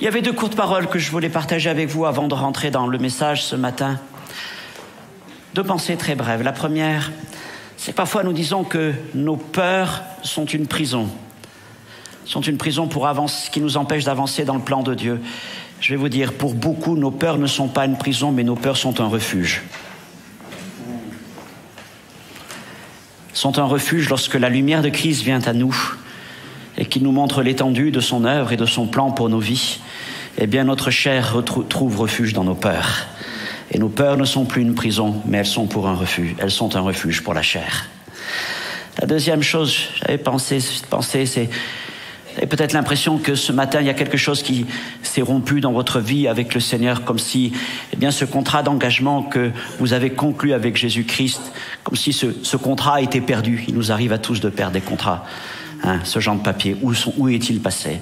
Il y avait 2 courtes paroles que je voulais partager avec vous avant de rentrer dans le message ce matin. 2 pensées très brèves. La première, c'est que parfois nous disons que nos peurs sont une prison. Sont une prison pour avancer, qui nous empêche d'avancer dans le plan de Dieu. Je vais vous dire, pour beaucoup, nos peurs ne sont pas une prison, mais nos peurs sont un refuge. Sont un refuge lorsque la lumière de Christ vient à nous et qu'il nous montre l'étendue de son œuvre et de son plan pour nos vies. Eh bien, notre chair trouve refuge dans nos peurs. Et nos peurs ne sont plus une prison, mais elles sont un refuge pour la chair. La deuxième chose, j'avais pensé, c'est peut-être l'impression que ce matin, il y a quelque chose qui s'est rompu dans votre vie avec le Seigneur, comme si, eh bien, ce contrat d'engagement que vous avez conclu avec Jésus-Christ, comme si ce contrat a été perdu. Il nous arrive à tous de perdre des contrats. Ce genre de papier, où est-il passé?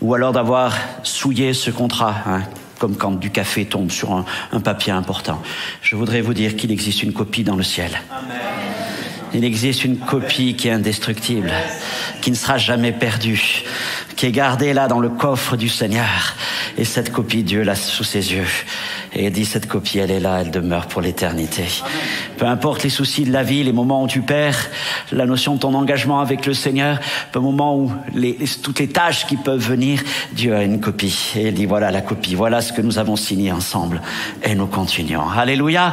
Ou alors d'avoir souillé ce contrat, comme quand du café tombe sur un papier important. Je voudrais vous dire qu'il existe une copie dans le ciel. Amen. Il existe une copie qui est indestructible, qui ne sera jamais perdue, qui est gardée là dans le coffre du Seigneur. Et cette copie, Dieu l'a sous ses yeux. Et il dit, cette copie, elle est là, elle demeure pour l'éternité. Peu importe les soucis de la vie, les moments où tu perds la notion de ton engagement avec le Seigneur, peu moment où toutes les tâches qui peuvent venir, Dieu a une copie. Et il dit, voilà la copie, voilà ce que nous avons signé ensemble. Et nous continuons. Alléluia.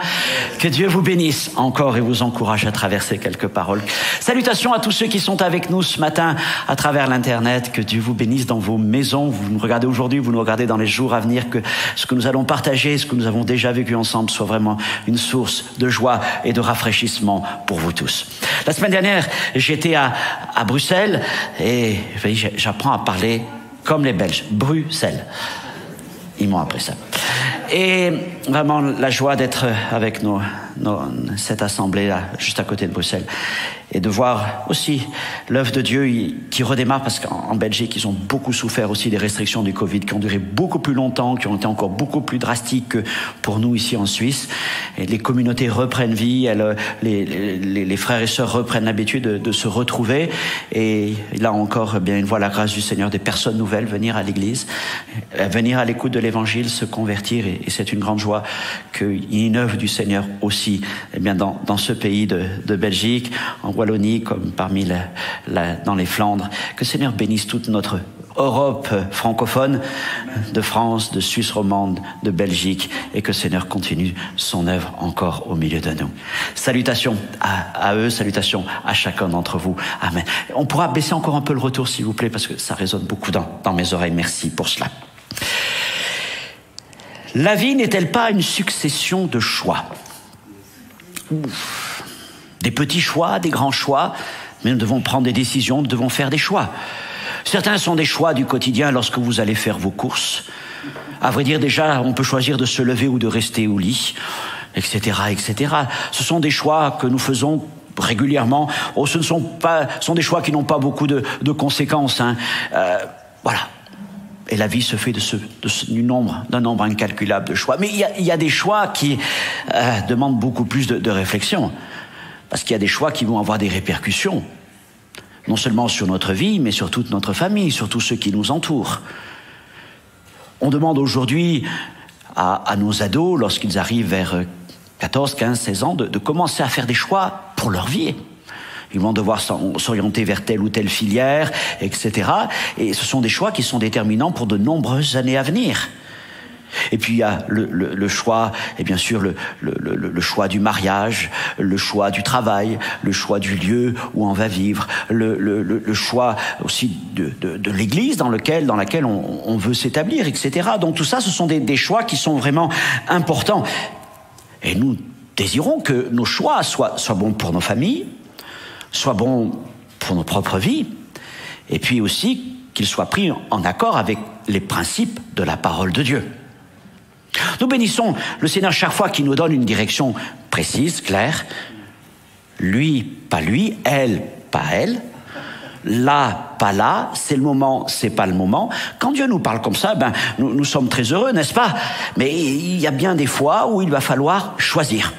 Que Dieu vous bénisse encore et vous encourage à traverser quelques paroles. Salutations à tous ceux qui sont avec nous ce matin à travers l'Internet. Que Dieu vous bénisse dans vos maisons. Vous nous regardez aujourd'hui, vous nous regardez dans les jours à venir. Que ce que nous allons partager, ce que nous avons déjà vécu ensemble soit vraiment une source de joie et de rafraîchissement pour vous tous. La semaine dernière, j'étais à Bruxelles et j'apprends à parler comme les Belges. Bruxelles. Ils m'ont appris ça. Et vraiment la joie d'être avec cette assemblée-là, juste à côté de Bruxelles. Et de voir aussi l'œuvre de Dieu qui redémarre, parce qu'en Belgique, ils ont beaucoup souffert aussi des restrictions du Covid, qui ont duré beaucoup plus longtemps, qui ont été encore beaucoup plus drastiques que pour nous ici en Suisse. Et les communautés reprennent vie, les frères et sœurs reprennent l'habitude de se retrouver. Et là encore, bien, ils voient la grâce du Seigneur, des personnes nouvelles venir à l'église, venir à l'écoute de l'évangile, se convertir. Et c'est une grande joie qu'il y ait une œuvre du Seigneur aussi, eh bien, dans ce pays de Belgique, en Wallonie, comme parmi dans les Flandres. Que le Seigneur bénisse toute notre Europe francophone, de France, de Suisse romande, de Belgique, et que le Seigneur continue son œuvre encore au milieu de nous. Salutations à eux, salutations à chacun d'entre vous. Amen. On pourra baisser encore un peu le retour, s'il vous plaît, parce que ça résonne beaucoup dans mes oreilles. Merci pour cela. La vie n'est-elle pas une succession de choix? Des petits choix, des grands choix, mais nous devons prendre des décisions, nous devons faire des choix. Certains sont des choix du quotidien lorsque vous allez faire vos courses. À vrai dire, déjà, on peut choisir de se lever ou de rester au lit, etc., etc. Ce sont des choix que nous faisons régulièrement. Ce sont des choix qui n'ont pas beaucoup de conséquences. Voilà. Et la vie se fait d'un nombre incalculable de choix. Mais il y a des choix qui demandent beaucoup plus de réflexion. Parce qu'il y a des choix qui vont avoir des répercussions. Non seulement sur notre vie, mais sur toute notre famille, sur tous ceux qui nous entourent. On demande aujourd'hui à nos ados, lorsqu'ils arrivent vers 14, 15, 16 ans, de commencer à faire des choix pour leur vie. Ils vont devoir s'orienter vers telle ou telle filière, etc. Et ce sont des choix qui sont déterminants pour de nombreuses années à venir. Et puis il y a le choix, et bien sûr le choix du mariage, le choix du travail, le choix du lieu où on va vivre, le choix aussi de l'église dans laquelle on veut s'établir, etc. Donc tout ça, ce sont des choix qui sont vraiment importants. Et nous désirons que nos choix soient bons pour nos familles, soient bons pour nos propres vies, et puis aussi qu'ils soient pris en accord avec les principes de la parole de Dieu. Nous bénissons le Seigneur chaque fois qu'il nous donne une direction précise, claire. Lui, pas lui, elle, pas elle. Là, pas là, c'est le moment, c'est pas le moment. Quand Dieu nous parle comme ça, nous sommes très heureux, n'est-ce pas? Mais il y a bien des fois où il va falloir choisir.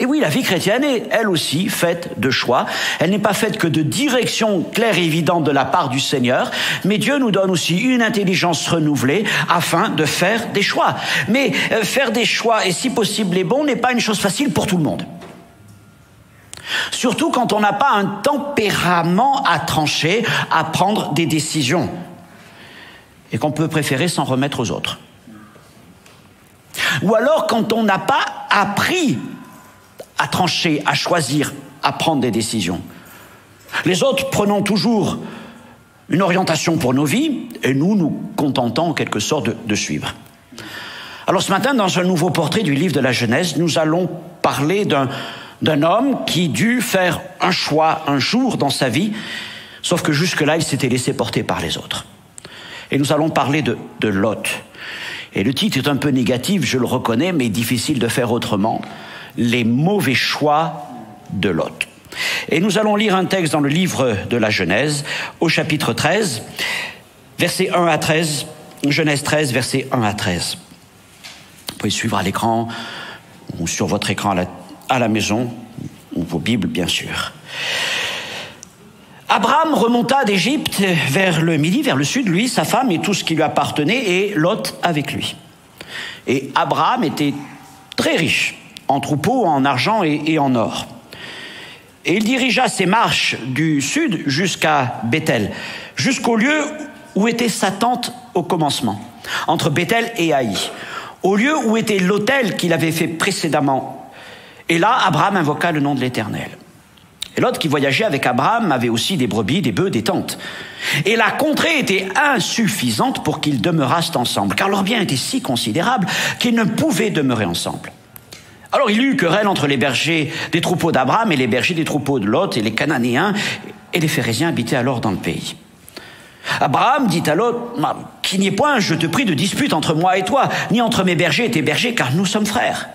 Et oui, la vie chrétienne est, elle aussi, faite de choix. Elle n'est pas faite que de directions claires et évidentes de la part du Seigneur, mais Dieu nous donne aussi une intelligence renouvelée afin de faire des choix. Mais faire des choix, et si possible les bons, n'est pas une chose facile pour tout le monde. Surtout quand on n'a pas un tempérament à trancher, à prendre des décisions, et qu'on peut préférer s'en remettre aux autres. Ou alors quand on n'a pas appris à trancher, à choisir, à prendre des décisions. Les autres prenons toujours une orientation pour nos vies et nous nous contentons en quelque sorte de suivre. Alors ce matin, dans un nouveau portrait du livre de la Genèse, nous allons parler d'un homme qui dut faire un choix un jour dans sa vie, sauf que jusque-là, il s'était laissé porter par les autres. Et nous allons parler de Lot. Et le titre est un peu négatif, je le reconnais, mais difficile de faire autrement. Les mauvais choix de Lot. Et nous allons lire un texte dans le livre de la Genèse, au chapitre 13, versets 1 à 13, Genèse 13, versets 1 à 13. Vous pouvez suivre à l'écran, ou sur votre écran à la maison, ou vos Bibles, bien sûr. Abraham remonta d'Égypte vers le midi, vers le sud, lui, sa femme et tout ce qui lui appartenait, et Lot avec lui. Et Abraham était très riche, en troupeaux, en argent et en or. Et il dirigea ses marches du sud jusqu'à Béthel, jusqu'au lieu où était sa tente au commencement, entre Béthel et Haï, au lieu où était l'autel qu'il avait fait précédemment. Et là, Abraham invoqua le nom de l'Éternel. Et Lot, qui voyageait avec Abraham, avait aussi des brebis, des bœufs, des tentes. Et la contrée était insuffisante pour qu'ils demeurassent ensemble, car leur bien était si considérable qu'ils ne pouvaient demeurer ensemble. Alors il y eut querelle entre les bergers des troupeaux d'Abraham et les bergers des troupeaux de Lot, et les Cananéens et les Phéréziens habitaient alors dans le pays. Abraham dit à Lot, « Qu'il n'y ait point, je te prie, de dispute entre moi et toi, ni entre mes bergers et tes bergers, car nous sommes frères.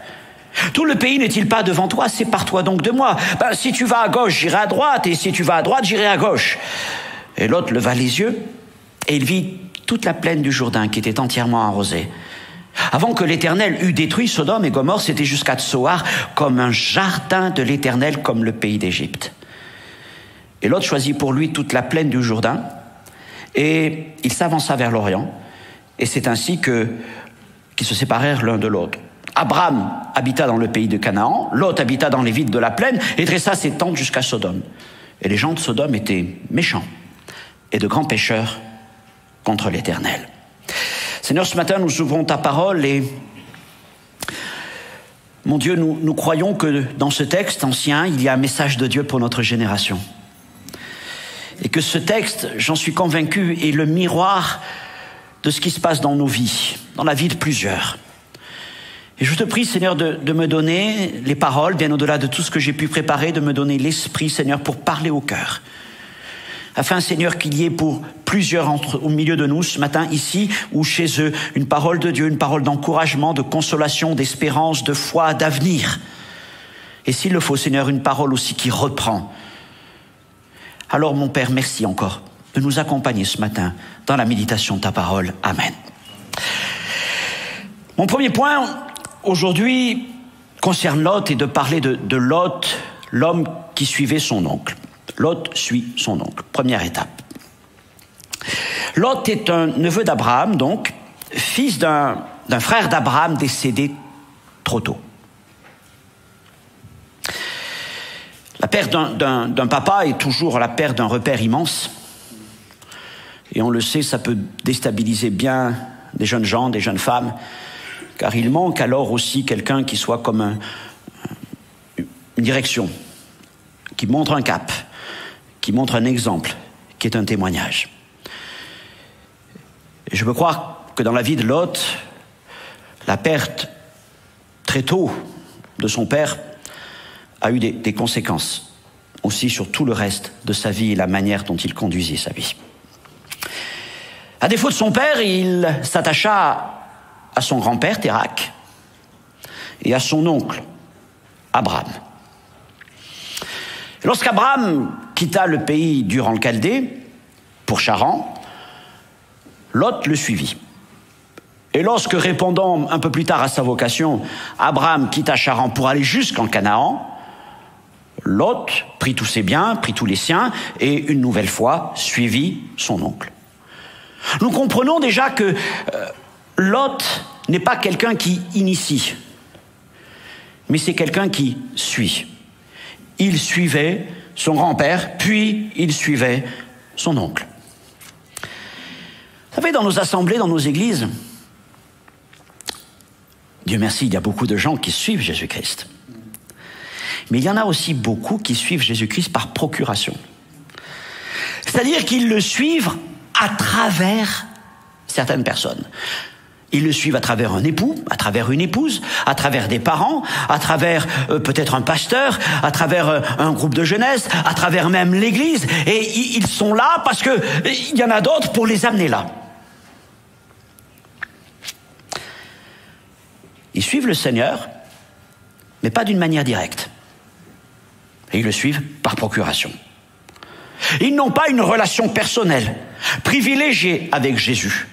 Tout le pays n'est-il pas devant toi? Sépare-toi donc de moi. Si tu vas à gauche, j'irai à droite, et si tu vas à droite, j'irai à gauche. » Et Lot leva les yeux, et il vit toute la plaine du Jourdain qui était entièrement arrosée. Avant que l'Éternel eût détruit Sodome et Gomorrhe, c'était jusqu'à Tsoar, comme un jardin de l'Éternel, comme le pays d'Égypte. Et Lot choisit pour lui toute la plaine du Jourdain, et il s'avança vers l'Orient, et c'est ainsi qu'ils se séparèrent l'un de l'autre. Abraham habita dans le pays de Canaan, Lot habita dans les villes de la plaine, et dressa ses tentes jusqu'à Sodome. Et les gens de Sodome étaient méchants, et de grands pécheurs contre l'Éternel. Seigneur, ce matin, nous ouvrons ta parole et, mon Dieu, nous croyons que dans ce texte ancien, il y a un message de Dieu pour notre génération. Et que ce texte, j'en suis convaincu, est le miroir de ce qui se passe dans nos vies, dans la vie de plusieurs. Et je te prie, Seigneur, de me donner les paroles, bien au-delà de tout ce que j'ai pu préparer, de me donner l'esprit, Seigneur, pour parler au cœur. Afin, Seigneur, qu'il y ait pour plusieurs au milieu de nous, ce matin, ici ou chez eux, une parole de Dieu, une parole d'encouragement, de consolation, d'espérance, de foi, d'avenir. Et s'il le faut, Seigneur, une parole aussi qui reprend. Alors, mon Père, merci encore de nous accompagner ce matin dans la méditation de ta parole. Amen. Mon premier point aujourd'hui concerne Lot et de parler de Lot, l'homme qui suivait son oncle. Lot suit son oncle. Première étape. Lot est un neveu d'Abraham, donc, fils d'un frère d'Abraham décédé trop tôt. La perte d'un papa est toujours la perte d'un repère immense. Et on le sait, ça peut déstabiliser bien des jeunes gens, des jeunes femmes, car il manque alors aussi quelqu'un qui soit comme une direction, qui montre un cap, qui montre un exemple, qui est un témoignage. Et je peux croire que dans la vie de Lot, la perte très tôt de son père a eu des conséquences aussi sur tout le reste de sa vie et la manière dont il conduisait sa vie. À défaut de son père, il s'attacha à son grand-père, Térak, et à son oncle, Abraham. Lorsqu'Abraham quitta le pays d'Ur-en-Chaldée pour Charan, Lot le suivit. Et lorsque, répondant un peu plus tard à sa vocation, Abraham quitta Charan pour aller jusqu'en Canaan, Lot prit tous ses biens, prit tous les siens, et une nouvelle fois suivit son oncle. Nous comprenons déjà que Lot n'est pas quelqu'un qui initie, mais c'est quelqu'un qui suit. Il suivait son grand-père, puis il suivait son oncle. Vous savez, dans nos assemblées, dans nos églises, Dieu merci, il y a beaucoup de gens qui suivent Jésus-Christ. Mais il y en a aussi beaucoup qui suivent Jésus-Christ par procuration. C'est-à-dire qu'ils le suivent à travers certaines personnes. Ils le suivent à travers un époux, à travers une épouse, à travers des parents, à travers peut-être un pasteur, à travers un groupe de jeunesse, à travers même l'église. Et ils sont là parce qu'il y en a d'autres pour les amener là. Ils suivent le Seigneur, mais pas d'une manière directe. Et ils le suivent par procuration. Ils n'ont pas une relation personnelle, privilégiée avec Jésus.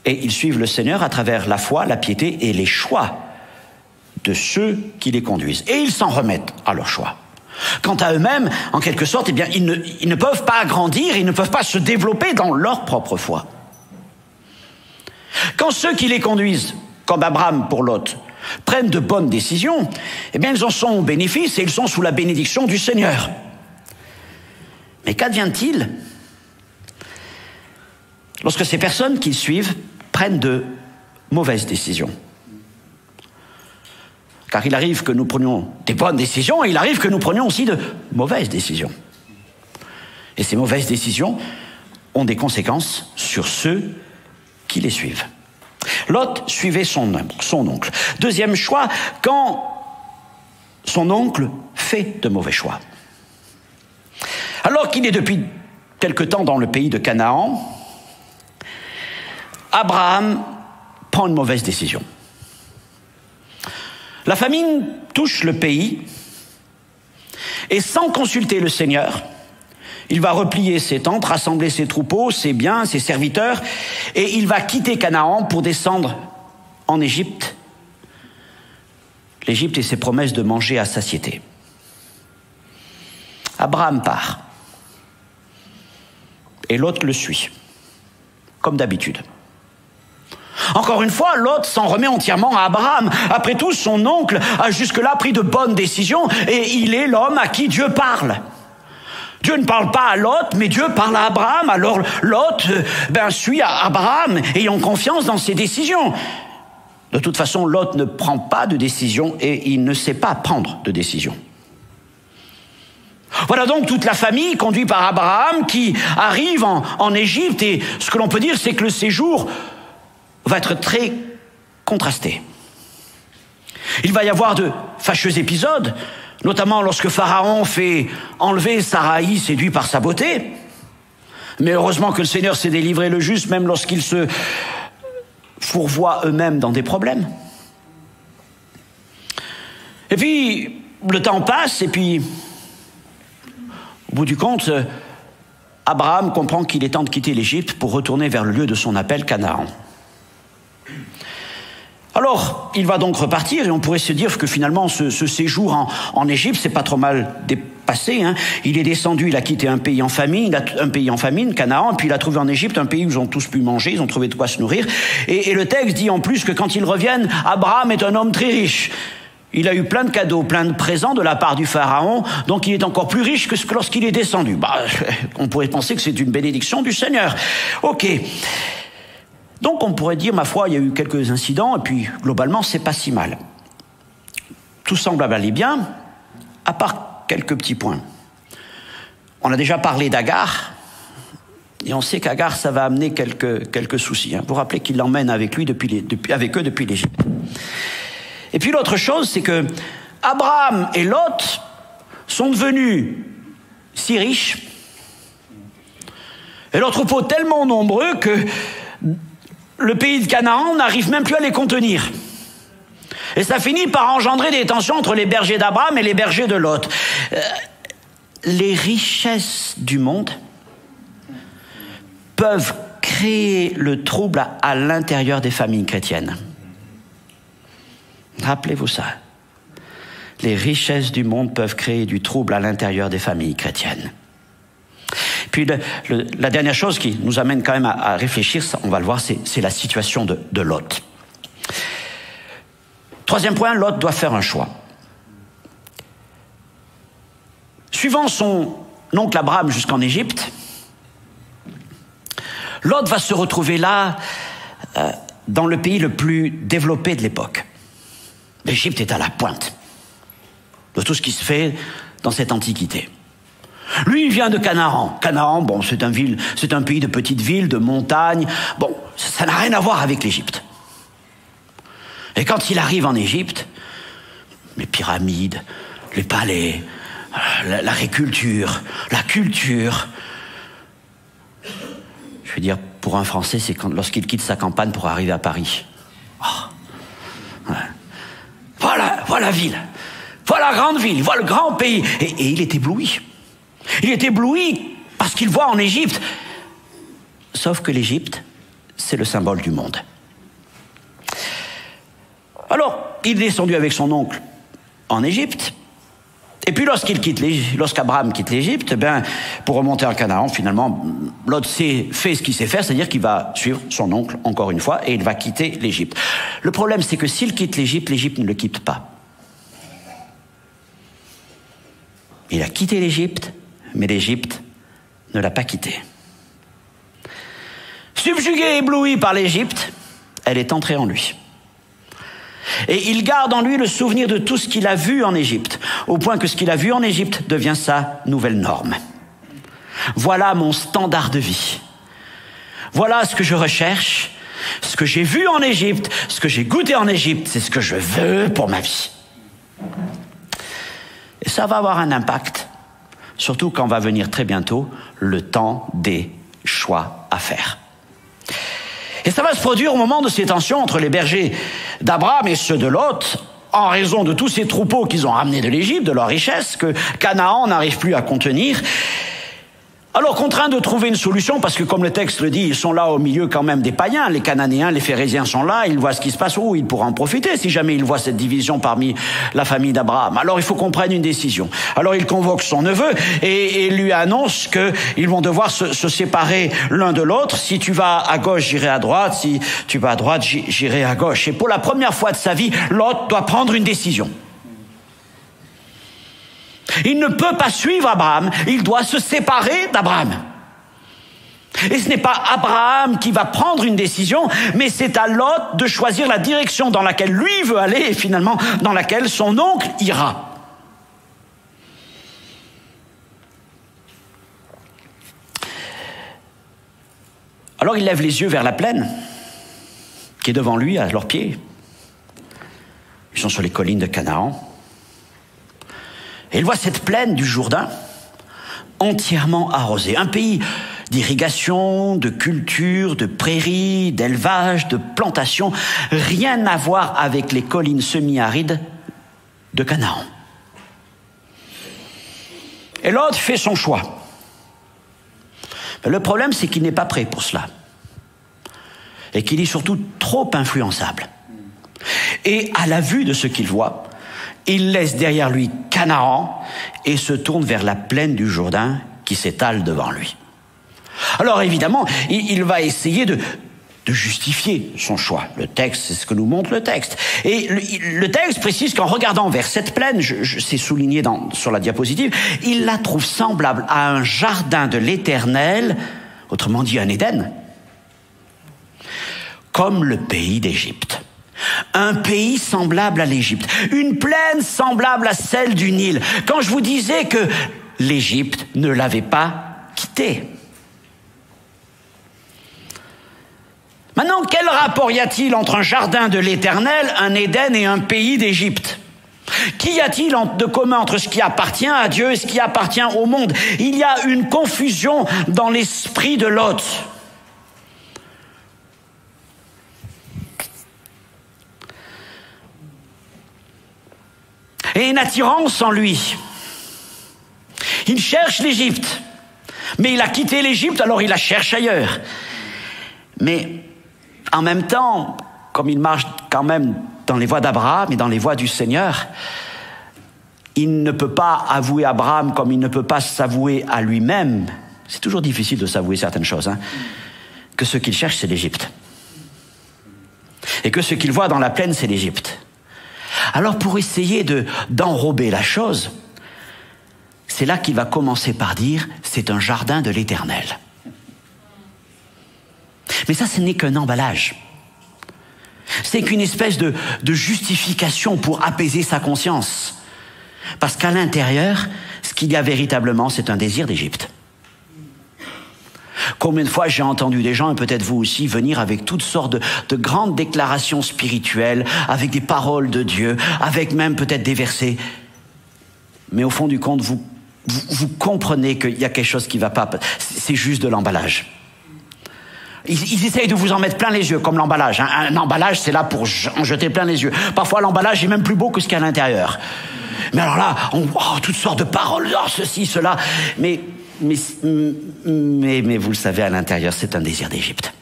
Et ils suivent le Seigneur à travers la foi, la piété et les choix de ceux qui les conduisent. Et ils s'en remettent à leur choix. Quant à eux-mêmes, en quelque sorte, eh bien, ils ne peuvent pas grandir, ils ne peuvent pas se développer dans leur propre foi. Quand ceux qui les conduisent, comme Abraham pour Lot, prennent de bonnes décisions, eh bien, ils en sont au bénéfice et ils sont sous la bénédiction du Seigneur. Mais qu'advient-il lorsque ces personnes qu'ils suivent prennent de mauvaises décisions? Car il arrive que nous prenions des bonnes décisions et il arrive que nous prenions aussi de mauvaises décisions. Et ces mauvaises décisions ont des conséquences sur ceux qui les suivent. Lot suivait son oncle. Deuxième choix, quand son oncle fait de mauvais choix. Alors qu'il est depuis quelque temps dans le pays de Canaan, Abraham prend une mauvaise décision. La famine touche le pays et sans consulter le Seigneur, il va replier ses tentes, rassembler ses troupeaux, ses biens, ses serviteurs, et il va quitter Canaan pour descendre en Égypte. L'Égypte et ses promesses de manger à satiété. Abraham part. Et Lot le suit, comme d'habitude. Encore une fois, Lot s'en remet entièrement à Abraham. Après tout, son oncle a jusque-là pris de bonnes décisions et il est l'homme à qui Dieu parle. Dieu ne parle pas à Lot, mais Dieu parle à Abraham. Alors Lot suit Abraham, ayant confiance dans ses décisions. De toute façon, Lot ne prend pas de décision et il ne sait pas prendre de décision. Voilà donc toute la famille conduite par Abraham qui arrive en Égypte. Et ce que l'on peut dire, c'est que le séjour va être très contrasté. Il va y avoir de fâcheux épisodes, notamment lorsque Pharaon fait enlever Saraï, séduit par sa beauté. Mais heureusement que le Seigneur s'est délivré le juste, même lorsqu'ils se fourvoient eux-mêmes dans des problèmes. Et puis, le temps passe, et puis, au bout du compte, Abraham comprend qu'il est temps de quitter l'Égypte pour retourner vers le lieu de son appel, Canaan. Alors, il va donc repartir et on pourrait se dire que finalement, ce séjour en Égypte, c'est pas trop mal dépassé. Il est descendu, il a quitté un pays en famine, Canaan, puis il a trouvé en Égypte un pays où ils ont tous pu manger, ils ont trouvé de quoi se nourrir. Et le texte dit en plus que quand ils reviennent, Abraham est un homme très riche. Il a eu plein de cadeaux, plein de présents de la part du Pharaon, donc il est encore plus riche que lorsqu'il est descendu. On pourrait penser que c'est une bénédiction du Seigneur. Ok. Donc on pourrait dire, ma foi, il y a eu quelques incidents, et puis globalement, c'est pas si mal. Tout semble aller bien, à part quelques petits points. On a déjà parlé d'Agar, et on sait qu'Agar, ça va amener quelques soucis. Vous vous rappelez qu'il l'emmène avec eux depuis l'Égypte. Et puis l'autre chose, c'est que Abraham et Lot sont devenus si riches, et leurs troupeaux tellement nombreux que le pays de Canaan n'arrive même plus à les contenir. Et ça finit par engendrer des tensions entre les bergers d'Abraham et les bergers de Lot. Les richesses du monde peuvent créer le trouble à l'intérieur des familles chrétiennes. Rappelez-vous ça. Les richesses du monde peuvent créer du trouble à l'intérieur des familles chrétiennes. Puis la dernière chose qui nous amène quand même à réfléchir, on va le voir, c'est la situation de Lot. Troisième point, Lot doit faire un choix. Suivant son oncle Abraham jusqu'en Égypte, Lot va se retrouver là, dans le pays le plus développé de l'époque. L'Égypte est à la pointe de tout ce qui se fait dans cette antiquité. Lui, il vient de Canaan. Canaan, bon, c'est un pays de petites villes, de montagnes. Bon, ça n'a rien à voir avec l'Égypte. Et quand il arrive en Égypte, les pyramides, les palais, l'agriculture, la culture. Je veux dire, pour un Français, c'est lorsqu'il quitte sa campagne pour arriver à Paris. Oh. Ouais. Voilà la ville. Voilà la grande ville, voilà le grand pays. Et il est ébloui. Il est ébloui parce qu'il voit en Égypte. Sauf que l'Égypte, c'est le symbole du monde. Alors, il est descendu avec son oncle en Égypte. Et puis lorsqu'Abraham quitte l'Égypte, pour remonter en Canaan, finalement, Lot fait ce qu'il sait faire, c'est-à-dire qu'il va suivre son oncle encore une fois et il va quitter l'Égypte. Le problème, c'est que s'il quitte l'Égypte, l'Égypte ne le quitte pas. Il a quitté l'Égypte, mais l'Égypte ne l'a pas quitté. Subjugué et ébloui par l'Égypte, elle est entrée en lui. Et il garde en lui le souvenir de tout ce qu'il a vu en Égypte, au point que ce qu'il a vu en Égypte devient sa nouvelle norme. Voilà mon standard de vie. Voilà ce que je recherche, ce que j'ai vu en Égypte, ce que j'ai goûté en Égypte, c'est ce que je veux pour ma vie. Et ça va avoir un impact, surtout quand va venir très bientôt le temps des choix à faire. Et ça va se produire au moment de ces tensions entre les bergers d'Abraham et ceux de Lot, en raison de tous ces troupeaux qu'ils ont ramenés de l'Égypte, de leurs richesses, que Canaan n'arrive plus à contenir. Alors, contraints de trouver une solution, parce que comme le texte le dit, ils sont là au milieu quand même des païens, les Cananéens, les Phérésiens sont là, ils voient ce qui se passe, ils pourraient en profiter si jamais ils voient cette division parmi la famille d'Abraham. Alors, il faut qu'on prenne une décision. Alors, il convoque son neveu et lui annonce qu'ils vont devoir se séparer l'un de l'autre. Si tu vas à gauche, j'irai à droite. Si tu vas à droite, j'irai à gauche. Et pour la première fois de sa vie, Lot doit prendre une décision. Il ne peut pas suivre Abraham, il doit se séparer d'Abraham. Et ce n'est pas Abraham qui va prendre une décision, mais c'est à Lot de choisir la direction dans laquelle lui veut aller et finalement dans laquelle son oncle ira. Alors il lève les yeux vers la plaine qui est devant lui, à leurs pieds. Ils sont sur les collines de Canaan. Et il voit cette plaine du Jourdain entièrement arrosée. Un pays d'irrigation, de culture, de prairies, d'élevage, de plantation. Rien à voir avec les collines semi-arides de Canaan. Et Lot fait son choix. Mais le problème, c'est qu'il n'est pas prêt pour cela. Et qu'il est surtout trop influençable. Et à la vue de ce qu'il voit, il laisse derrière lui Canaan et se tourne vers la plaine du Jourdain qui s'étale devant lui. Alors évidemment, il va essayer de justifier son choix. Le texte, c'est ce que nous montre le texte. Et le texte précise qu'en regardant vers cette plaine, c'est souligné sur la diapositive, il la trouve semblable à un jardin de l'Éternel, autrement dit un Éden, comme le pays d'Égypte. Un pays semblable à l'Égypte, une plaine semblable à celle du Nil. Quand je vous disais que l'Égypte ne l'avait pas quitté. Maintenant, quel rapport y a-t-il entre un jardin de l'Éternel, un Éden et un pays d'Égypte? Qu'y a-t-il de commun entre ce qui appartient à Dieu et ce qui appartient au monde? Il y a une confusion dans l'esprit de Lot. Et une attirance en lui. Il cherche l'Égypte, mais il a quitté l'Égypte, alors il la cherche ailleurs. Mais en même temps, comme il marche quand même dans les voies d'Abraham et dans les voies du Seigneur, il ne peut pas avouer Abraham comme il ne peut pas s'avouer à lui-même. C'est toujours difficile de s'avouer certaines choses, hein, que ce qu'il cherche, c'est l'Égypte. Et que ce qu'il voit dans la plaine, c'est l'Égypte. Alors pour essayer d'enrober la chose, c'est là qu'il va commencer par dire « c'est un jardin de l'Éternel ». Mais ça, ce n'est qu'un emballage. C'est qu'une espèce de justification pour apaiser sa conscience. Parce qu'à l'intérieur, ce qu'il y a véritablement, c'est un désir d'Égypte. Combien de fois j'ai entendu des gens, et peut-être vous aussi, venir avec toutes sortes de grandes déclarations spirituelles, avec des paroles de Dieu, avec même peut-être des versets. Mais au fond du compte, vous comprenez qu'il y a quelque chose qui ne va pas. C'est juste de l'emballage. Ils essayent de vous en mettre plein les yeux, comme l'emballage. Un emballage, c'est là pour en jeter plein les yeux. Parfois, l'emballage est même plus beau que ce qu'il y a à l'intérieur. Mais alors là, toutes sortes de paroles, ceci, cela. Mais vous le savez, à l'intérieur, c'est un désir d'Égypte.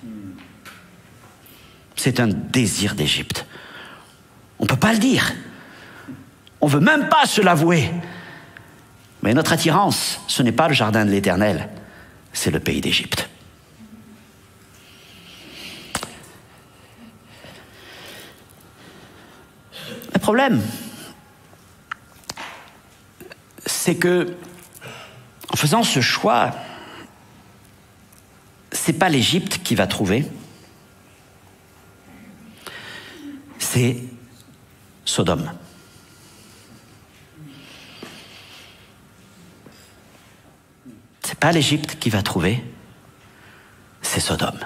C'est un désir d'Égypte. On ne peut pas le dire. On ne veut même pas se l'avouer. Mais notre attirance, ce n'est pas le jardin de l'Éternel, c'est le pays d'Égypte. Le problème, c'est que, en faisant ce choix, c'est pas l'Égypte qui va trouver, c'est Sodome. C'est pas l'Égypte qui va trouver, c'est Sodome.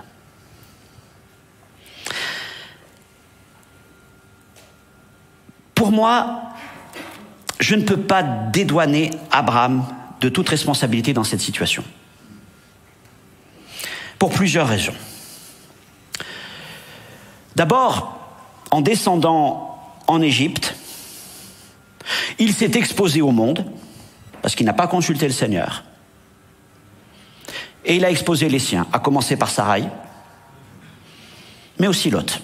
Pour moi, je ne peux pas dédouaner Abraham de toute responsabilité dans cette situation. Pour plusieurs raisons. D'abord, en descendant en Égypte, il s'est exposé au monde, parce qu'il n'a pas consulté le Seigneur. Et il a exposé les siens, à commencer par Sarai, mais aussi Lot.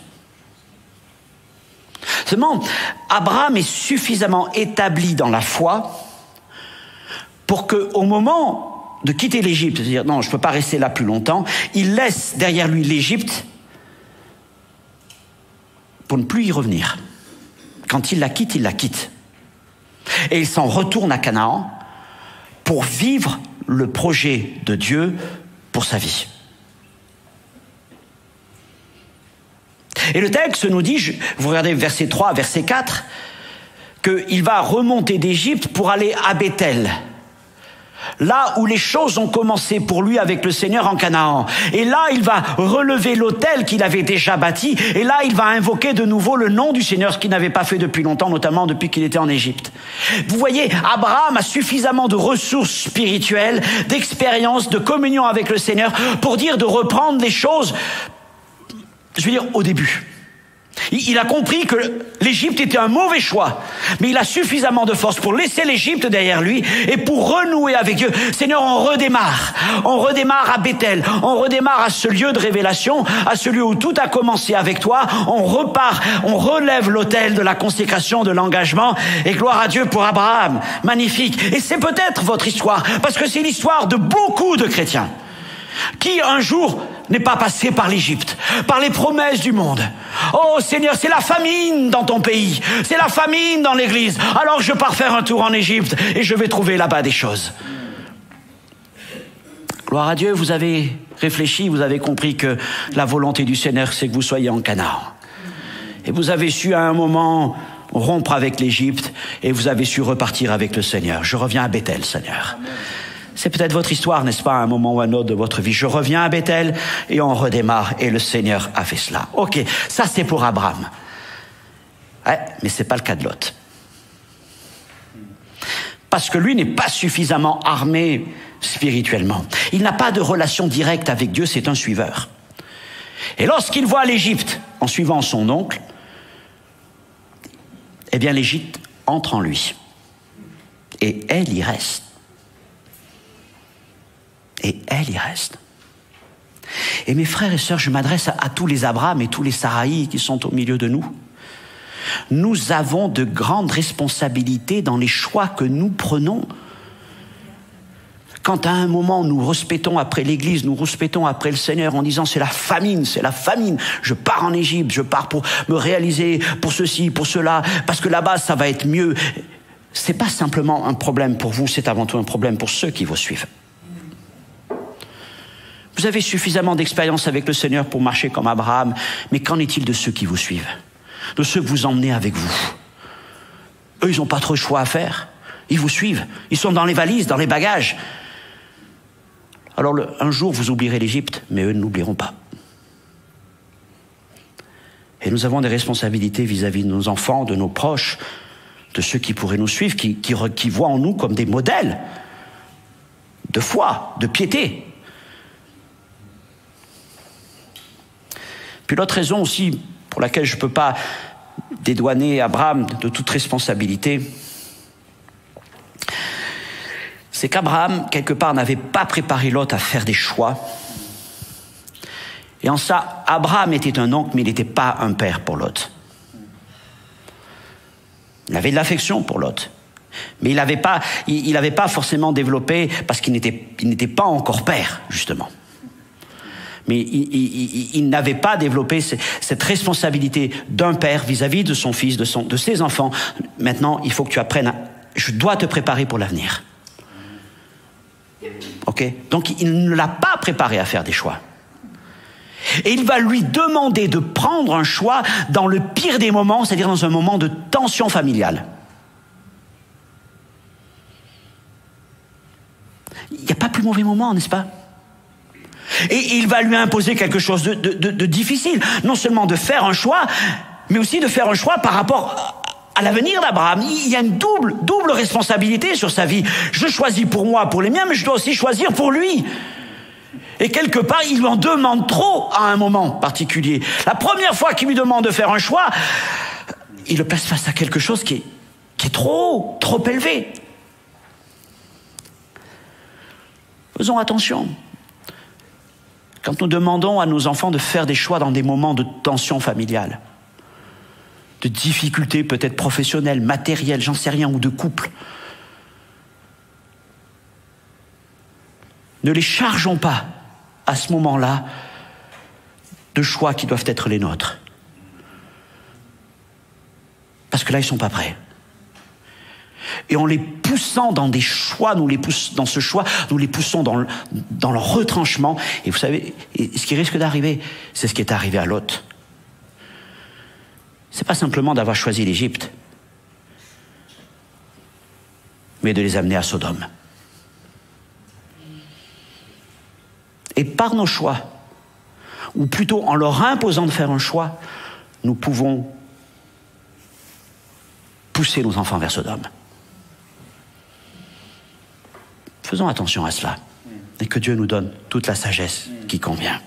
Seulement, Abraham est suffisamment établi dans la foi pour qu'au moment de quitter l'Égypte, c'est-à-dire non, je ne peux pas rester là plus longtemps, il laisse derrière lui l'Égypte pour ne plus y revenir. Quand il la quitte, il la quitte. Et il s'en retourne à Canaan pour vivre le projet de Dieu pour sa vie. Et le texte nous dit, vous regardez verset 3, verset 4, qu'il va remonter d'Égypte pour aller à Béthel. Là où les choses ont commencé pour lui avec le Seigneur en Canaan. Et là, il va relever l'autel qu'il avait déjà bâti. Et là, il va invoquer de nouveau le nom du Seigneur, ce qu'il n'avait pas fait depuis longtemps, notamment depuis qu'il était en Égypte. Vous voyez, Abraham a suffisamment de ressources spirituelles, d'expérience, de communion avec le Seigneur pour dire de reprendre les choses, je veux dire, au début. Il a compris que l'Égypte était un mauvais choix, mais il a suffisamment de force pour laisser l'Égypte derrière lui et pour renouer avec Dieu. Seigneur, on redémarre à Béthel, on redémarre à ce lieu de révélation, à ce lieu où tout a commencé avec toi, on repart, on relève l'autel de la consécration, de l'engagement, et gloire à Dieu pour Abraham, magnifique. Et c'est peut-être votre histoire, parce que c'est l'histoire de beaucoup de chrétiens qui un jour n'est pas passé par l'Égypte, par les promesses du monde. Oh Seigneur, c'est la famine dans ton pays, c'est la famine dans l'église, alors je pars faire un tour en Égypte et je vais trouver là-bas des choses. Gloire à Dieu, vous avez réfléchi, vous avez compris que la volonté du Seigneur, c'est que vous soyez en Canaan. Et vous avez su à un moment rompre avec l'Égypte et vous avez su repartir avec le Seigneur. Je reviens à Béthel, Seigneur. C'est peut-être votre histoire, n'est-ce pas, à un moment ou à un autre de votre vie. Je reviens à Béthel et on redémarre. Et le Seigneur a fait cela. Ok, ça c'est pour Abraham. Ouais, mais c'est pas le cas de Lot. Parce que lui n'est pas suffisamment armé spirituellement. Il n'a pas de relation directe avec Dieu, c'est un suiveur. Et lorsqu'il voit l'Égypte en suivant son oncle, eh bien l'Égypte entre en lui. Et elle y reste. Et elle y reste. Et mes frères et sœurs, je m'adresse à tous les Abraham et tous les Saraï qui sont au milieu de nous. Nous avons de grandes responsabilités dans les choix que nous prenons. Quand à un moment nous respectons après l'Église, nous respectons après le Seigneur en disant c'est la famine, je pars en Égypte, je pars pour me réaliser, pour ceci, pour cela, parce que là-bas ça va être mieux. C'est pas simplement un problème pour vous, c'est avant tout un problème pour ceux qui vous suivent. Vous avez suffisamment d'expérience avec le Seigneur pour marcher comme Abraham, mais qu'en est-il de ceux qui vous suivent? De ceux que vous emmenez avec vous? Eux, ils n'ont pas trop de choix à faire. Ils vous suivent. Ils sont dans les valises, dans les bagages. Alors un jour, vous oublierez l'Égypte, mais eux ne l'oublieront pas. Et nous avons des responsabilités vis-à-vis de nos enfants, de nos proches, de ceux qui pourraient nous suivre, qui voient en nous comme des modèles de foi, de piété. Puis l'autre raison aussi pour laquelle je ne peux pas dédouaner Abraham de toute responsabilité, c'est qu'Abraham, quelque part, n'avait pas préparé Lot à faire des choix. Et en ça, Abraham était un oncle, mais il n'était pas un père pour Lot. Il avait de l'affection pour Lot. Mais il n'avait pas forcément développé, parce qu'il n'était pas encore père, justement. Mais il n'avait pas développé cette responsabilité d'un père vis-à-vis de son fils, de ses enfants. Maintenant, il faut que tu apprennes je dois te préparer pour l'avenir. Ok? Donc, il ne l'a pas préparé à faire des choix. Et il va lui demander de prendre un choix dans le pire des moments, c'est-à-dire dans un moment de tension familiale. Il n'y a pas plus mauvais moment, n'est-ce pas? Et il va lui imposer quelque chose de difficile. Non seulement de faire un choix, mais aussi de faire un choix par rapport à l'avenir d'Abraham. Il y a une double responsabilité sur sa vie. Je choisis pour moi, pour les miens, mais je dois aussi choisir pour lui. Et quelque part, il lui en demande trop à un moment particulier. La première fois qu'il lui demande de faire un choix, il le place face à quelque chose qui est trop élevé. Faisons attention. Quand nous demandons à nos enfants de faire des choix dans des moments de tension familiale, de difficultés peut-être professionnelles, matérielles, j'en sais rien, ou de couple, ne les chargeons pas à ce moment-là de choix qui doivent être les nôtres. Parce que là, ils ne sont pas prêts. Et en les poussant dans des choix, nous les poussons dans leur retranchement. Et vous savez, ce qui risque d'arriver, c'est ce qui est arrivé à Lot. C'est pas simplement d'avoir choisi l'Égypte, mais de les amener à Sodome. Et par nos choix, ou plutôt en leur imposant de faire un choix, nous pouvons pousser nos enfants vers Sodome. Faisons attention à cela, et que Dieu nous donne toute la sagesse qui convient.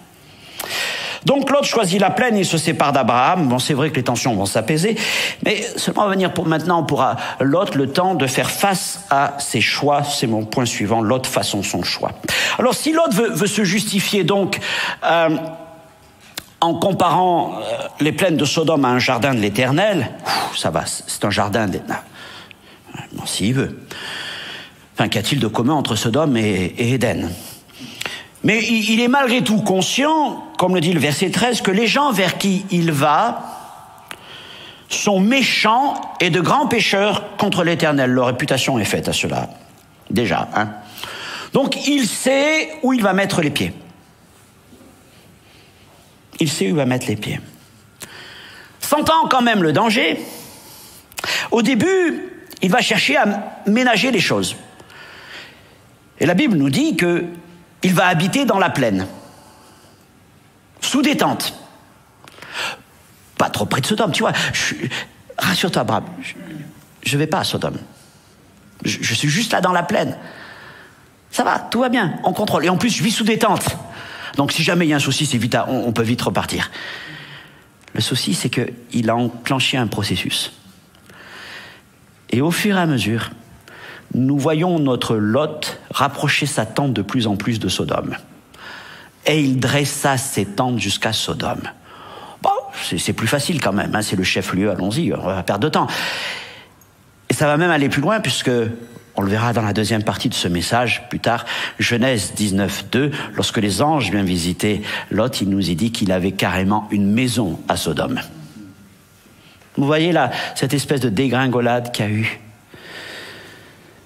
Donc Lot choisit la plaine, il se sépare d'Abraham. Bon, c'est vrai que les tensions vont s'apaiser, mais seulement va venir maintenant pour Lot le temps de faire face à ses choix. C'est mon point suivant, Lot façon son choix. Alors si Lot veut se justifier donc en comparant les plaines de Sodome à un jardin de l'Éternel, ça va, c'est un jardin bon, s'il veut. Enfin, qu'a-t-il de commun entre Sodome et Éden? Mais il est malgré tout conscient, comme le dit le verset 13, que les gens vers qui il va sont méchants et de grands pécheurs contre l'Éternel. Leur réputation est faite à cela, déjà. Donc il sait où il va mettre les pieds. Il sait où il va mettre les pieds. Sentant quand même le danger, au début, il va chercher à ménager les choses. Et la Bible nous dit qu'il va habiter dans la plaine, sous des tentes. Pas trop près de Sodome, tu vois. Rassure-toi, Abraham, je ne vais pas à Sodome. Je suis juste là dans la plaine. Ça va, tout va bien, on contrôle. Et en plus, je vis sous des tentes. Donc si jamais il y a un souci, on peut vite repartir. Le souci, c'est qu'il a enclenché un processus. Et au fur et à mesure, nous voyons notre Lot rapprocher sa tente de plus en plus de Sodome. et il dressa ses tentes jusqu'à Sodome. Bon, c'est plus facile quand même, hein, c'est le chef-lieu, allons-y, on va pas perdre de temps. Et ça va même aller plus loin, puisque, on le verra dans la deuxième partie de ce message, plus tard, Genèse 19:2, lorsque les anges viennent visiter Lot, il nous est dit qu'il avait carrément une maison à Sodome. Vous voyez là, cette espèce de dégringolade qu'il y a eu.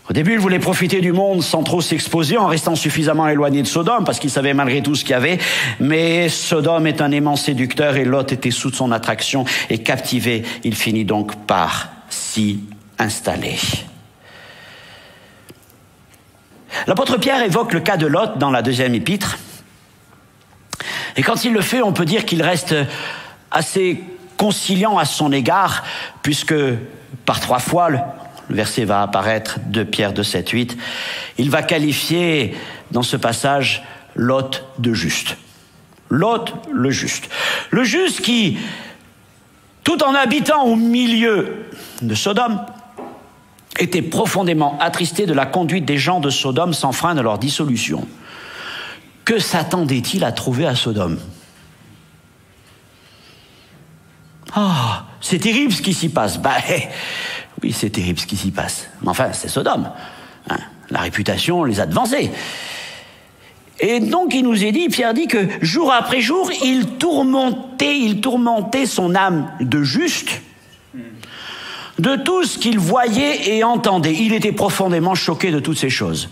Au début, il voulait profiter du monde sans trop s'exposer, en restant suffisamment éloigné de Sodome, parce qu'il savait malgré tout ce qu'il y avait. Mais Sodome est un aimant séducteur et Lot était sous son attraction et captivé. Il finit donc par s'y installer. L'apôtre Pierre évoque le cas de Lot dans la deuxième épître. Et quand il le fait, on peut dire qu'il reste assez conciliant à son égard, puisque par 3 fois, le verset va apparaître, 2 Pierre 2, 7, 8, il va qualifier dans ce passage Lot de juste. Lot le juste. Le juste qui, tout en habitant au milieu de Sodome, était profondément attristé de la conduite des gens de Sodome sans frein de leur dissolution. Que s'attendait-il à trouver à Sodome ? Ah, c'est terrible ce qui s'y passe. Oui, c'est terrible ce qui s'y passe. Mais enfin, c'est Sodome. Hein, la réputation les a devancés. Et donc, il nous est dit, Pierre dit que jour après jour, il tourmentait son âme de juste, de tout ce qu'il voyait et entendait. Il était profondément choqué de toutes ces choses.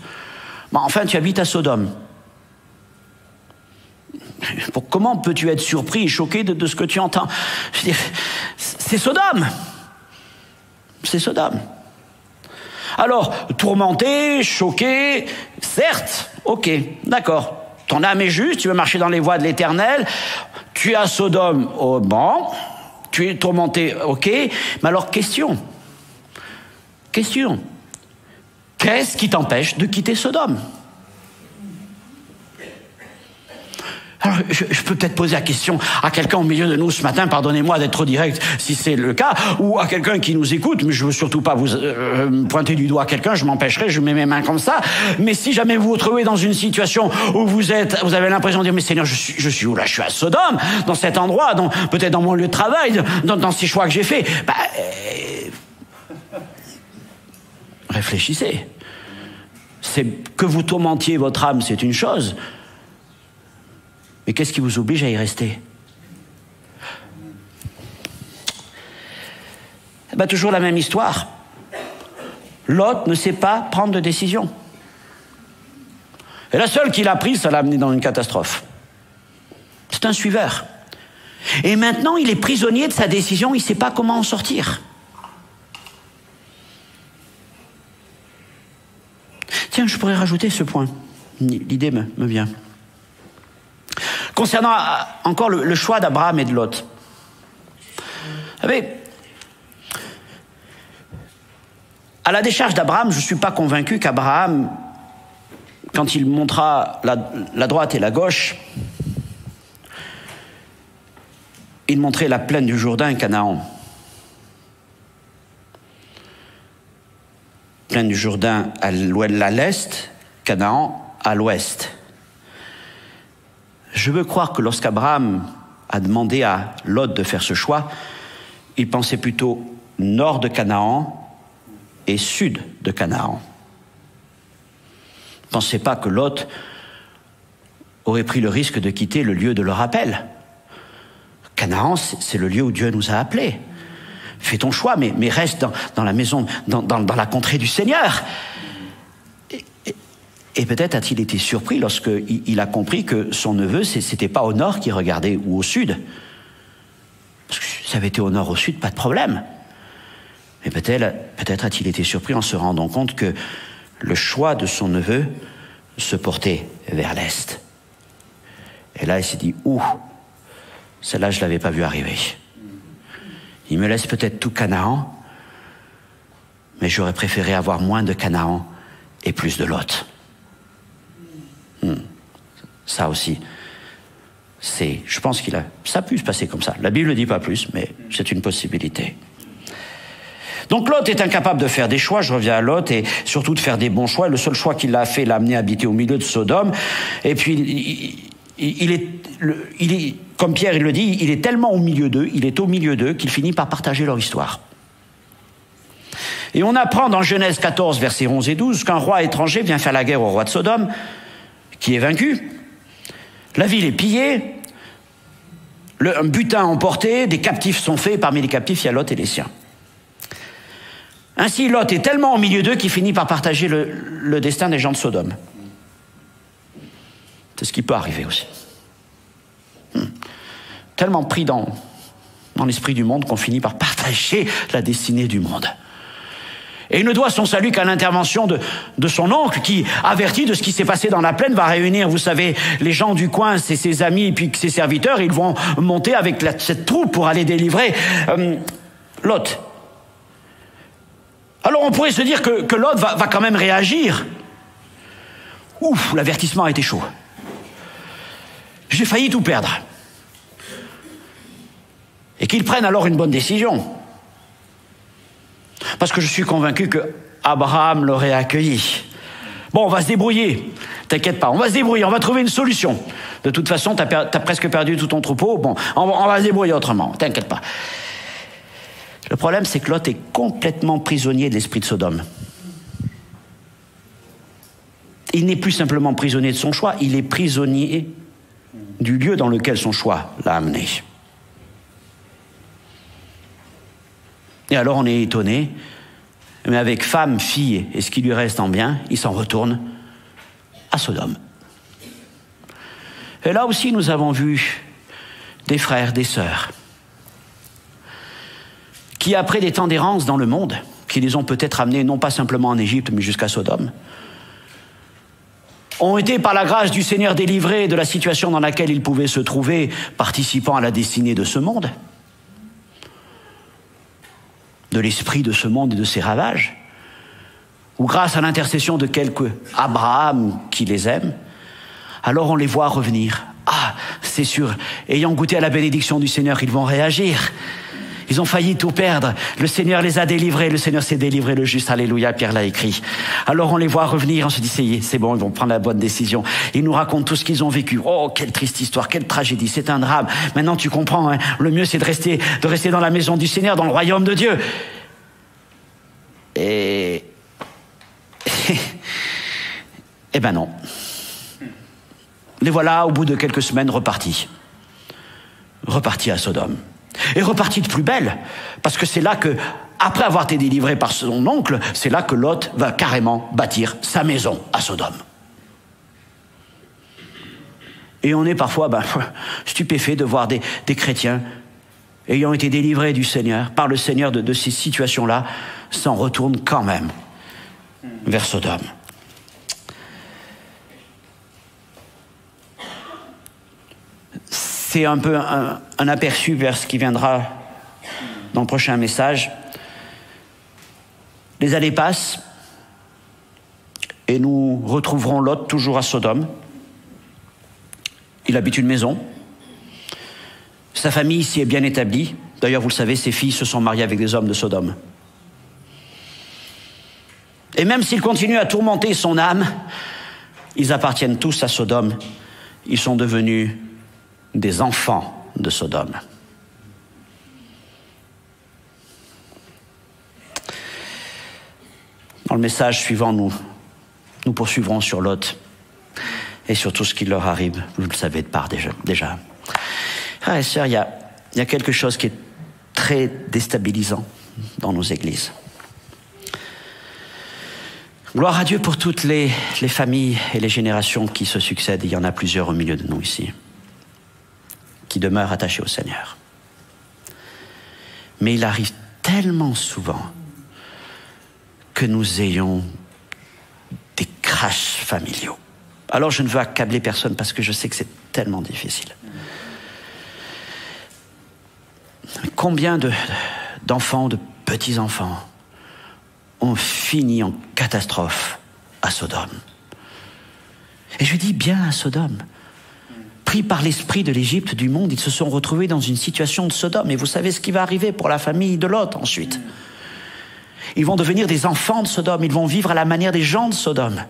Bon, enfin, tu habites à Sodome. Comment peux-tu être surpris et choqué de ce que tu entends ? Je veux dire, c'est Sodome. C'est Sodome. Alors, tourmenté, choqué, certes, ok, d'accord. Ton âme est juste, tu veux marcher dans les voies de l'Éternel. Tu es à Sodome, oh, bon. Tu es tourmenté, ok. Mais alors, question. Qu'est-ce qui t'empêche de quitter Sodome ? Alors, je peux peut-être poser la question à quelqu'un au milieu de nous ce matin, pardonnez-moi d'être trop direct si c'est le cas, ou à quelqu'un qui nous écoute, mais je veux surtout pas vous pointer du doigt à quelqu'un, je m'empêcherai, je mets mes mains comme ça, mais si jamais vous vous trouvez dans une situation où vous avez l'impression de dire, mais Seigneur, je suis où là ? Je suis à Sodome, dans cet endroit, peut-être dans mon lieu de travail, dans ces choix que j'ai faits. Réfléchissez. C'est que vous tourmentiez votre âme, c'est une chose. Mais qu'est-ce qui vous oblige à y rester ? Toujours la même histoire. Lot ne sait pas prendre de décision. Et la seule qu'il a prise, ça l'a amené dans une catastrophe. C'est un suiveur. Et maintenant, il est prisonnier de sa décision, il ne sait pas comment en sortir. Tiens, je pourrais rajouter ce point. L'idée me vient. Concernant encore le choix d'Abraham et de Lot. Vous savez, à la décharge d'Abraham, je ne suis pas convaincu qu'Abraham, quand il montra la droite et la gauche, il montrait la plaine du Jourdain, Canaan. Plaine du Jourdain à l'est, Canaan à l'ouest. Je veux croire que lorsqu'Abraham a demandé à Lot de faire ce choix, il pensait plutôt nord de Canaan et sud de Canaan. Ne pensez pas que Lot aurait pris le risque de quitter le lieu de leur appel. Canaan, c'est le lieu où Dieu nous a appelés. Fais ton choix, mais reste dans la maison, dans la contrée du Seigneur. Et peut-être a-t-il été surpris lorsqu'il a compris que son neveu, c'était pas au nord qu'il regardait ou au sud. Parce que si ça avait été au nord ou au sud, pas de problème. Mais peut-être a-t-il été surpris en se rendant compte que le choix de son neveu se portait vers l'est. Et là, il s'est dit, celle-là, je l'avais pas vu arriver. Il me laisse peut-être tout Canaan, mais j'aurais préféré avoir moins de Canaan et plus de Lot. Ça aussi, je pense ça a pu se passer comme ça. La Bible ne dit pas plus, mais c'est une possibilité. Donc Lot est incapable de faire des choix, je reviens à Lot, et surtout de faire des bons choix. Le seul choix qu'il a fait l'a amené à habiter au milieu de Sodome. Et puis, comme Pierre il le dit, il est tellement au milieu d'eux, il est au milieu d'eux qu'il finit par partager leur histoire. Et on apprend dans Genèse 14, versets 11 et 12, qu'un roi étranger vient faire la guerre au roi de Sodome, qui est vaincu. La ville est pillée, un butin emporté, des captifs sont faits, parmi les captifs, il y a Lot et les siens. Ainsi, Lot est tellement au milieu d'eux qu'il finit par partager le destin des gens de Sodome. C'est ce qui peut arriver aussi. Tellement pris dans l'esprit du monde qu'on finit par partager la destinée du monde. Et il ne doit son salut qu'à l'intervention de son oncle qui, averti de ce qui s'est passé dans la plaine, va réunir, vous savez, les gens du coin, ses amis et puis ses serviteurs. Ils vont monter avec cette troupe pour aller délivrer Lot. Alors on pourrait se dire que Lot va quand même réagir. Ouf, l'avertissement a été chaud. J'ai failli tout perdre. Et qu'il prenne alors une bonne décision. Parce que je suis convaincu que Abraham l'aurait accueilli. Bon, on va se débrouiller. T'inquiète pas, on va se débrouiller, on va trouver une solution. De toute façon, t'as presque perdu tout ton troupeau. Bon, on va se débrouiller autrement, t'inquiète pas. Le problème, c'est que Lot est complètement prisonnier de l'esprit de Sodome. Il n'est plus simplement prisonnier de son choix, il est prisonnier du lieu dans lequel son choix l'a amené. Et alors on est étonné, mais avec femme, fille et ce qui lui reste en bien, il s'en retourne à Sodome. Et là aussi nous avons vu des frères, des sœurs, qui après des temps d'errance dans le monde, qui les ont peut-être amenés non pas simplement en Égypte, mais jusqu'à Sodome, ont été par la grâce du Seigneur délivrés de la situation dans laquelle ils pouvaient se trouver, participant à la destinée de ce monde, de l'esprit de ce monde et de ses ravages, ou grâce à l'intercession de quelques Abraham qui les aiment, alors on les voit revenir. Ah, c'est sûr, ayant goûté à la bénédiction du Seigneur, ils vont réagir. Ils ont failli tout perdre. Le Seigneur les a délivrés. Le Seigneur s'est délivré, le juste. Alléluia, Pierre l'a écrit. Alors on les voit revenir. On se dit, c'est bon, ils vont prendre la bonne décision. Ils nous racontent tout ce qu'ils ont vécu. Oh, quelle triste histoire, quelle tragédie. C'est un drame. Maintenant, tu comprends, hein, le mieux, c'est de rester dans la maison du Seigneur, dans le royaume de Dieu. Et eh ben non. Les voilà, au bout de quelques semaines, repartis à Sodome. Et reparti de plus belle, parce que c'est là que, après avoir été délivré par son oncle, c'est là que Lot va carrément bâtir sa maison à Sodome. Et on est parfois stupéfait de voir des chrétiens ayant été délivrés du Seigneur, par le Seigneur de ces situations-là, s'en retournent quand même vers Sodome. C'est un peu un aperçu vers ce qui viendra dans le prochain message. Les années passent et nous retrouverons Lot toujours à Sodome. Il habite une maison. Sa famille s'y est bien établie. D'ailleurs, vous le savez, ses filles se sont mariées avec des hommes de Sodome. Et même s'il continue à tourmenter son âme, ils appartiennent tous à Sodome. Ils sont devenus des enfants de Sodome. Dans le message suivant, nous poursuivrons sur Lot et sur tout ce qui leur arrive. Vous le savez de part déjà. Frères et sœurs, il y a quelque chose qui est très déstabilisant dans nos églises. Gloire à Dieu pour toutes les familles et les générations qui se succèdent. Il y en a plusieurs au milieu de nous ici, qui demeurent attachés au Seigneur. Mais il arrive tellement souvent que nous ayons des crashs familiaux. Alors je ne veux accabler personne parce que je sais que c'est tellement difficile. Combien d'enfants, de petits-enfants ont fini en catastrophe à Sodome? Et je dis bien à Sodome. Pris par l'esprit de l'Égypte, du monde, ils se sont retrouvés dans une situation de Sodome. Et vous savez ce qui va arriver pour la famille de Lot ensuite. Ils vont devenir des enfants de Sodome. Ils vont vivre à la manière des gens de Sodome.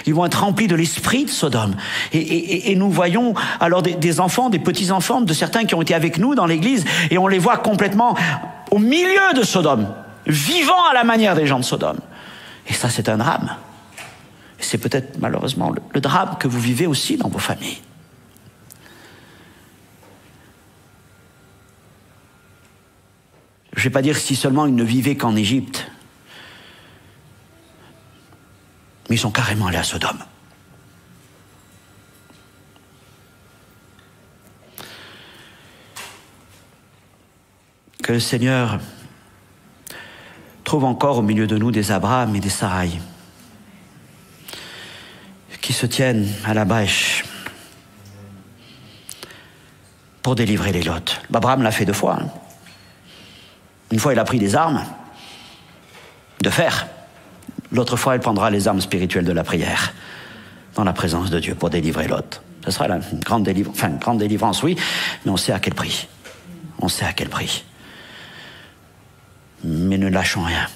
Ils vont être remplis de l'esprit de Sodome. Et nous voyons alors des enfants, des petits-enfants de certains qui ont été avec nous dans l'église, et on les voit complètement au milieu de Sodome, vivant à la manière des gens de Sodome. Et ça, c'est un drame. Et c'est peut-être malheureusement le drame que vous vivez aussi dans vos familles. Je ne vais pas dire si seulement ils ne vivaient qu'en Égypte, mais ils sont carrément allés à Sodome. Que le Seigneur trouve encore au milieu de nous des Abraham et des Sarai qui se tiennent à la brèche pour délivrer les Lot. Abraham l'a fait 2 fois. Une fois, il a pris des armes de fer. L'autre fois, il prendra les armes spirituelles de la prière dans la présence de Dieu pour délivrer Lot. Ce sera une grande délivrance, une grande délivrance, oui, mais on sait à quel prix. On sait à quel prix. Mais ne lâchons rien.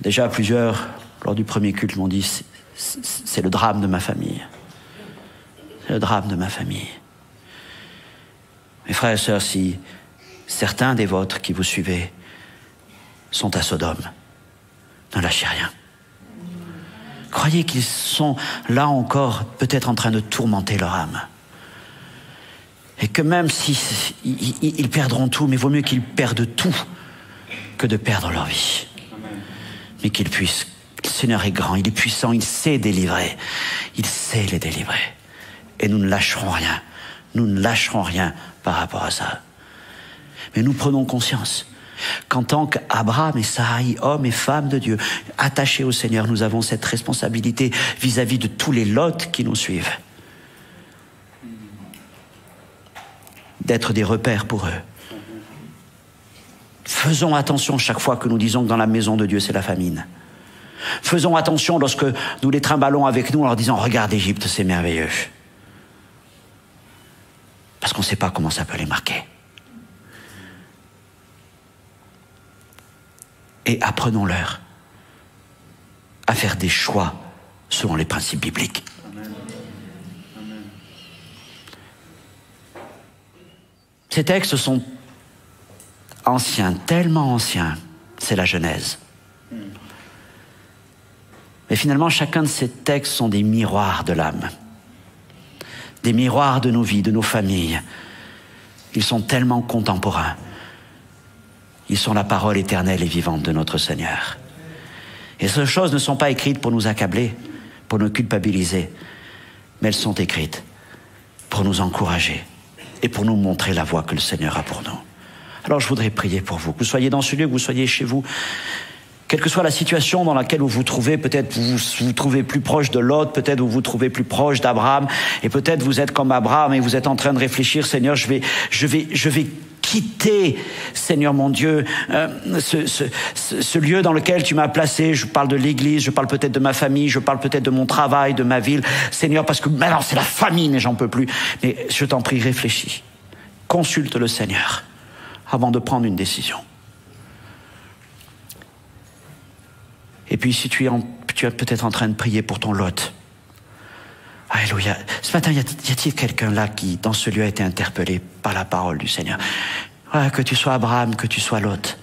Déjà, plusieurs, lors du premier culte, m'ont dit c'est le drame de ma famille. C'est le drame de ma famille. Mes frères et sœurs, si certains des vôtres qui vous suivez sont à Sodome, ne lâchez rien. Croyez qu'ils sont là encore, peut-être en train de tourmenter leur âme. Et que même si ils perdront tout, mais vaut mieux qu'ils perdent tout que de perdre leur vie. Mais qu'ils puissent. Le Seigneur est grand, il est puissant, il sait délivrer. Il sait les délivrer. Et nous ne lâcherons rien. Nous ne lâcherons rien par rapport à ça. Mais nous prenons conscience qu'en tant qu'Abraham et Sarai, hommes et femmes de Dieu, attachés au Seigneur, nous avons cette responsabilité vis-à-vis de tous les Lots qui nous suivent. D'être des repères pour eux. Faisons attention chaque fois que nous disons que dans la maison de Dieu, c'est la famine. Faisons attention lorsque nous les trimballons avec nous en leur disant « Regarde Égypte, c'est merveilleux ». Parce qu'on ne sait pas comment ça peut les marquer. Et apprenons-leur à faire des choix selon les principes bibliques. Amen. Amen. Ces textes sont anciens, tellement anciens, c'est la Genèse. Mais finalement, chacun de ces textes sont des miroirs de l'âme. Des miroirs de nos vies, de nos familles. Ils sont tellement contemporains. Ils sont la parole éternelle et vivante de notre Seigneur. Et ces choses ne sont pas écrites pour nous accabler, pour nous culpabiliser, mais elles sont écrites pour nous encourager et pour nous montrer la voie que le Seigneur a pour nous. Alors je voudrais prier pour vous, que vous soyez dans ce lieu, que vous soyez chez vous, quelle que soit la situation dans laquelle vous vous trouvez, peut-être vous vous trouvez plus proche de Lot, peut-être vous vous trouvez plus proche d'Abraham, et peut-être vous êtes comme Abraham et vous êtes en train de réfléchir, Seigneur, je vais quitter, Seigneur mon Dieu, ce lieu dans lequel tu m'as placé. Je parle de l'église, je parle peut-être de ma famille, je parle peut-être de mon travail, de ma ville, Seigneur, parce que maintenant c'est la famine et j'en peux plus. Mais je t'en prie, réfléchis, consulte le Seigneur avant de prendre une décision. Et puis si tu es peut-être en train de prier pour ton Lot. Alléluia. Ce matin, y a-t-il quelqu'un là qui, dans ce lieu, a été interpellé par la parole du Seigneur? Ouais, que tu sois Abraham, que tu sois Lot.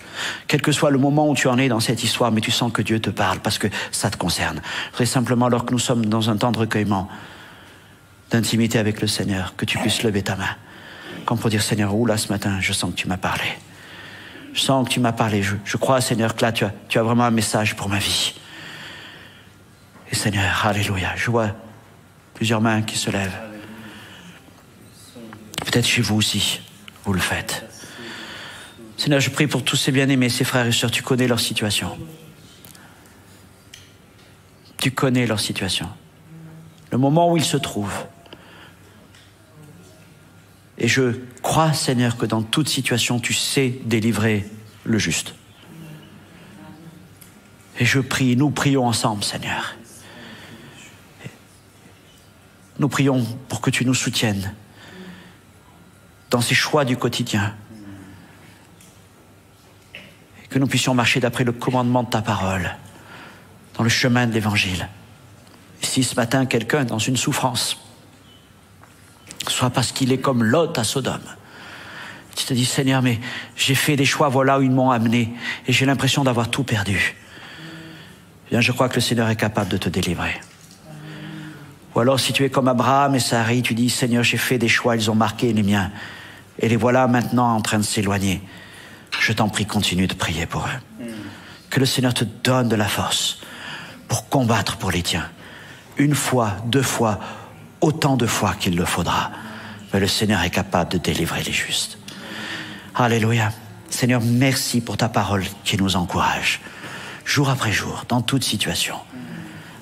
Quel que soit le moment où tu en es dans cette histoire, mais tu sens que Dieu te parle parce que ça te concerne. Je voudrais simplement, alors que nous sommes dans un temps de recueillement, d'intimité avec le Seigneur, que tu puisses lever ta main. Comme pour dire, Seigneur, là ce matin, je sens que tu m'as parlé. Je sens que tu m'as parlé. Je crois, Seigneur, que là, tu as vraiment un message pour ma vie. Et Seigneur, alléluia, je vois plusieurs mains qui se lèvent. Peut-être chez vous aussi, vous le faites. Seigneur, je prie pour tous ces bien-aimés, ces frères et sœurs, tu connais leur situation. Tu connais leur situation. Le moment où ils se trouvent. Et je crois, Seigneur, que dans toute situation, tu sais délivrer le juste. Et je prie, nous prions ensemble, Seigneur. Nous prions pour que tu nous soutiennes dans ces choix du quotidien. Et que nous puissions marcher d'après le commandement de ta parole, dans le chemin de l'Évangile. Si ce matin, quelqu'un est dans une souffrance, soit parce qu'il est comme Lot à Sodome, tu te dis, Seigneur, mais j'ai fait des choix, voilà où ils m'ont amené, et j'ai l'impression d'avoir tout perdu. Bien, je crois que le Seigneur est capable de te délivrer. Ou alors, si tu es comme Abraham et Sarai, tu dis, Seigneur, j'ai fait des choix, ils ont marqué les miens, et les voilà maintenant en train de s'éloigner. Je t'en prie, continue de prier pour eux. Que le Seigneur te donne de la force pour combattre pour les tiens. Une fois, 2 fois, autant de fois qu'il le faudra. Mais le Seigneur est capable de délivrer les justes. Alléluia. Seigneur, merci pour ta parole qui nous encourage, jour après jour, dans toute situation.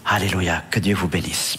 Alléluia. Que Dieu vous bénisse.